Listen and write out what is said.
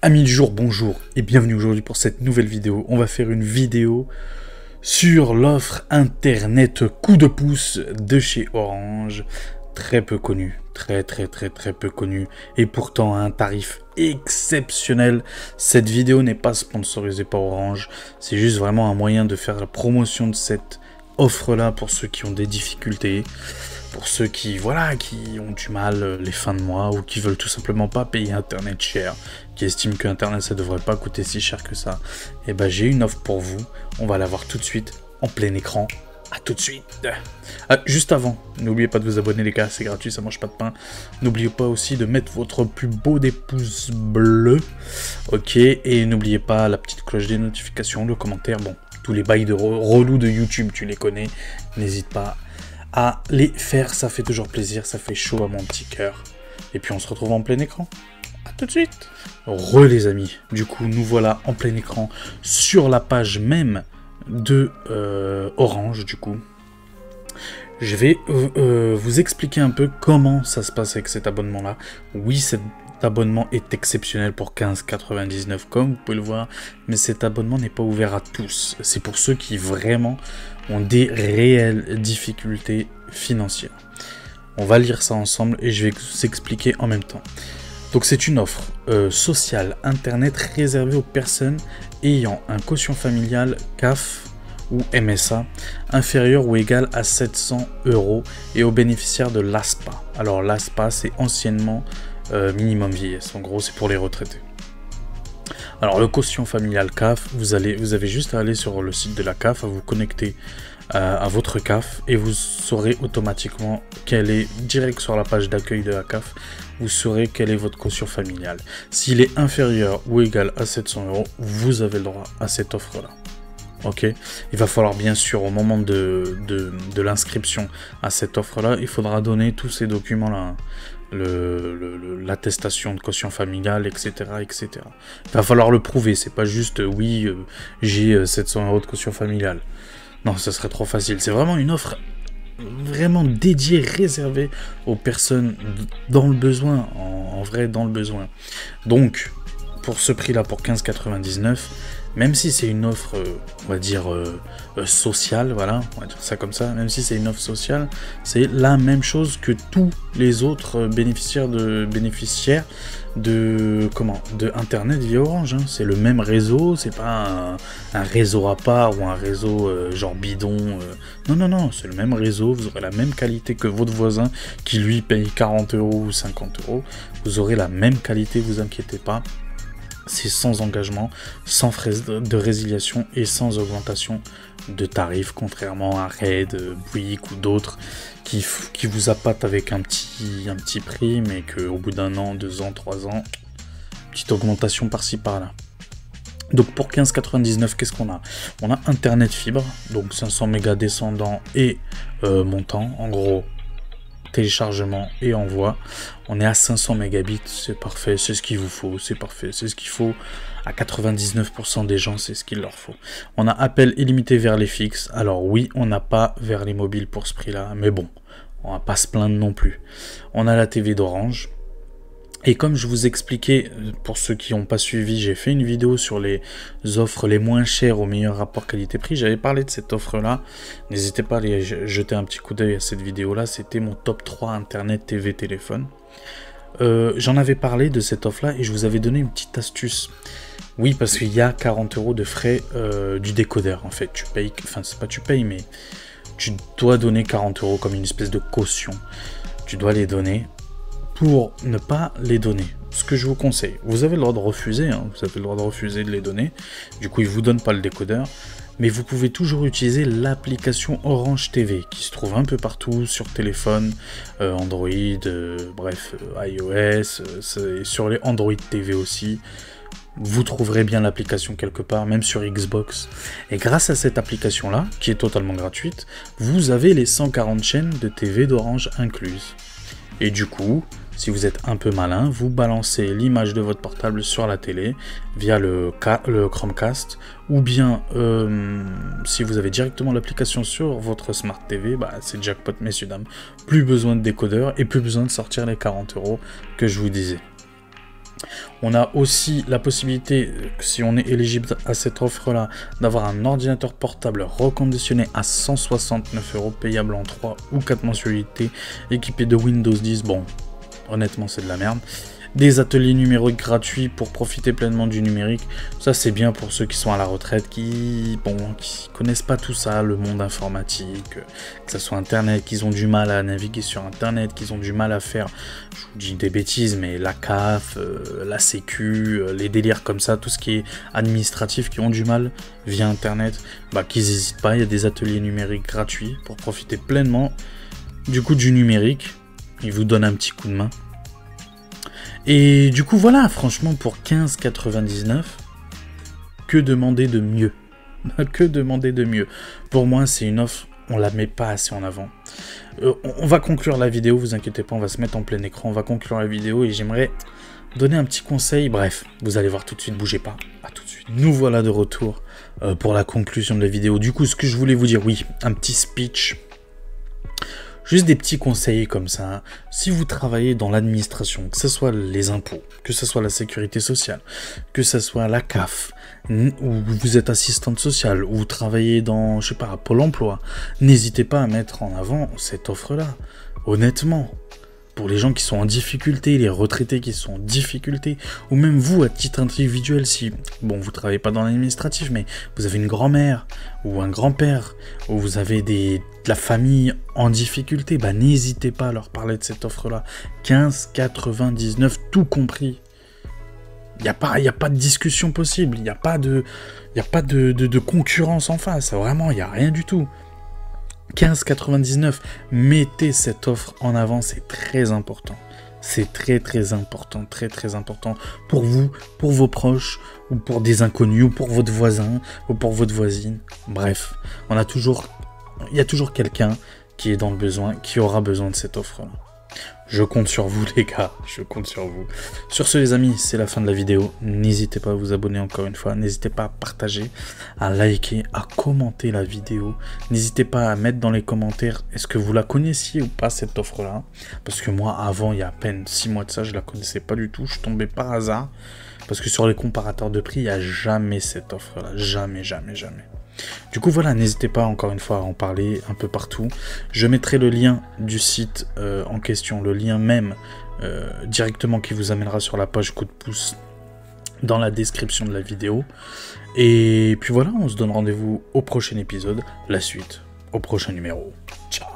Amis du jour, bonjour et bienvenue aujourd'hui pour cette nouvelle vidéo. On va faire une vidéo sur l'offre internet coup de pouce de chez Orange. Très peu connu, très peu connu et pourtant à un tarif exceptionnel. Cette vidéo n'est pas sponsorisée par Orange, c'est juste vraiment un moyen de faire la promotion de cette offre là pour ceux qui ont des difficultés. Pour ceux qui, qui ont du mal les fins de mois ou qui veulent tout simplement pas payer Internet cher, qui estiment que Internet ça devrait pas coûter si cher que ça, et ben j'ai une offre pour vous. On va la voir tout de suite en plein écran. À tout de suite. Juste avant, n'oubliez pas de vous abonner les gars, c'est gratuit, ça mange pas de pain. N'oubliez pas aussi de mettre votre plus beau des pouces bleus, ok, et n'oubliez pas la petite cloche des notifications, le commentaire, bon, tous les bails de relous de YouTube, tu les connais, n'hésite pas à les faire, ça fait toujours plaisir, ça fait chaud à mon petit cœur. Et puis on se retrouve en plein écran. À tout de suite. Les amis, du coup nous voilà en plein écran sur la page même de Orange. Du coup je vais vous expliquer un peu comment ça se passe avec cet abonnement là. Oui, cet abonnement est exceptionnel pour 15,99 comme vous pouvez le voir, mais cet abonnement n'est pas ouvert à tous. C'est pour ceux qui vraiment ont des réelles difficultés financières. On va lire ça ensemble et je vais vous expliquer en même temps. Donc c'est une offre sociale internet réservée aux personnes ayant un quotient familial CAF ou MSA inférieur ou égal à 700 € et aux bénéficiaires de l'ASPA. Alors l'ASPA c'est anciennement minimum vieillesse, en gros c'est pour les retraités. Alors le quotient familial CAF, vous avez juste à aller sur le site de la CAF, à vous connecter à votre CAF et vous saurez automatiquement quel est, direct sur la page d'accueil de la CAF, vous saurez quel est votre quotient familial. S'il est inférieur ou égal à 700 €, vous avez le droit à cette offre là. Ok, il va falloir bien sûr au moment de l'inscription à cette offre là, il faudra donner tous ces documents là, l'attestation de quotient familial, etc., etc. Il va falloir le prouver, c'est pas juste oui j'ai 700 € de quotient familial. Non, ça serait trop facile. C'est vraiment une offre vraiment dédiée, réservée aux personnes dans le besoin, en vrai dans le besoin. Donc pour ce prix là, pour 15,99, même si c'est une offre, on va dire, sociale, voilà, on va dire ça comme ça, même si c'est une offre sociale, c'est la même chose que tous les autres bénéficiaires de Internet via Orange, hein. C'est le même réseau, c'est pas un réseau à part ou un réseau genre bidon. Non, c'est le même réseau, vous aurez la même qualité que votre voisin qui lui paye 40 € ou 50 €. Vous aurez la même qualité, vous inquiétez pas. C'est sans engagement, sans frais de résiliation et sans augmentation de tarifs, contrairement à Red, Bouygues ou d'autres qui vous appâtent avec un petit prix, mais qu'au bout d'un an, 2 ans, 3 ans, petite augmentation par-ci par-là. Donc pour 15,99, qu'est-ce qu'on a? On a Internet fibre, donc 500 mégas descendant et montant, en gros téléchargement et envoi. On est à 500 mégabits, c'est parfait, c'est ce qu'il vous faut, c'est parfait, c'est ce qu'il faut. À 99% des gens, c'est ce qu'il leur faut. On a appel illimité vers les fixes. Alors oui, on n'a pas vers les mobiles pour ce prix-là, mais bon, on va pas se plaindre non plus. On a la TV d'Orange. Et comme je vous expliquais, pour ceux qui n'ont pas suivi, j'ai fait une vidéo sur les offres les moins chères au meilleur rapport qualité-prix. J'avais parlé de cette offre-là. N'hésitez pas à aller jeter un petit coup d'œil à cette vidéo-là. C'était mon top 3 Internet, TV, téléphone. J'en avais parlé de cette offre-là et je vous avais donné une petite astuce. Oui, parce qu'il y a 40 € de frais du décodeur, en fait. Tu payes, enfin, c'est pas tu payes, mais tu dois donner 40 € comme une espèce de caution. Tu dois les donner. Pour ne pas les donner, ce que je vous conseille, vous avez le droit de refuser, hein, vous avez le droit de refuser de les donner, du coup ils vous donnent pas le décodeur, mais vous pouvez toujours utiliser l'application Orange TV, qui se trouve un peu partout, sur téléphone, Android, bref, iOS, et sur les Android TV aussi, vous trouverez bien l'application quelque part, même sur Xbox, et grâce à cette application-là, qui est totalement gratuite, vous avez les 140 chaînes de TV d'Orange incluses. Et du coup, si vous êtes un peu malin, vous balancez l'image de votre portable sur la télé via le Chromecast, ou bien si vous avez directement l'application sur votre Smart TV, bah, c'est jackpot messieurs dames. Plus besoin de décodeur et plus besoin de sortir les 40 € que je vous disais. On a aussi la possibilité, si on est éligible à cette offre-là, d'avoir un ordinateur portable reconditionné à 169 €, payable en 3 ou 4 mensualités, équipé de Windows 10. Bon, honnêtement, c'est de la merde. Des ateliers numériques gratuits pour profiter pleinement du numérique. Ça, c'est bien pour ceux qui sont à la retraite, qui connaissent pas tout ça, le monde informatique, que ce soit Internet, qu'ils ont du mal à naviguer sur Internet, qu'ils ont du mal à faire, je vous dis des bêtises, mais la CAF, la Sécu, les délires comme ça, tout ce qui est administratif, qui ont du mal via Internet, qu'ils n'hésitent pas. Il y a des ateliers numériques gratuits pour profiter pleinement du coup du numérique. Ils vous donnent un petit coup de main. Et du coup, voilà, franchement, pour 15,99 €, que demander de mieux? Que demander de mieux? Pour moi, c'est une offre, on la met pas assez en avant. On va conclure la vidéo, vous inquiétez pas, on va se mettre en plein écran, on va conclure la vidéo et j'aimerais donner un petit conseil. Bref, vous allez voir tout de suite, bougez pas, à tout de suite. Nous voilà de retour pour la conclusion de la vidéo. Du coup, ce que je voulais vous dire, oui, un petit speech. Juste des petits conseils comme ça. Si vous travaillez dans l'administration, que ce soit les impôts, que ce soit la sécurité sociale, que ce soit la CAF, ou vous êtes assistante sociale, ou vous travaillez dans, je sais pas, Pôle emploi, n'hésitez pas à mettre en avant cette offre-là. Honnêtement, pour les gens qui sont en difficulté, les retraités qui sont en difficulté, ou même vous, à titre individuel, si, bon, vous travaillez pas dans l'administratif, mais vous avez une grand-mère, ou un grand-père, ou vous avez de la famille en difficulté, n'hésitez pas à leur parler de cette offre-là. 15,99 €, tout compris. Il n'y a pas de discussion possible, il n'y a pas de concurrence en face, vraiment, il n'y a rien du tout. 15,99 €, mettez cette offre en avant, c'est très important. C'est très important, très important pour vous, pour vos proches, ou pour des inconnus, ou pour votre voisin, ou pour votre voisine. Bref, il y a toujours quelqu'un qui est dans le besoin, qui aura besoin de cette offre-là. Je compte sur vous les gars, je compte sur vous. Sur ce les amis, c'est la fin de la vidéo. N'hésitez pas à vous abonner encore une fois. N'hésitez pas à partager, à liker, à commenter la vidéo. N'hésitez pas à mettre dans les commentaires, est-ce que vous la connaissiez ou pas cette offre-là? Parce que moi avant, il y a à peine 6 mois de ça, je la connaissais pas du tout. Je suis tombé par hasard. Parce que sur les comparateurs de prix, il n'y a jamais cette offre-là. Jamais. Du coup voilà, n'hésitez pas encore une fois à en parler un peu partout. Je mettrai le lien du site en question, le lien même directement qui vous amènera sur la page coup de pouce dans la description de la vidéo. Et puis voilà, on se donne rendez-vous au prochain épisode, la suite au prochain numéro. Ciao.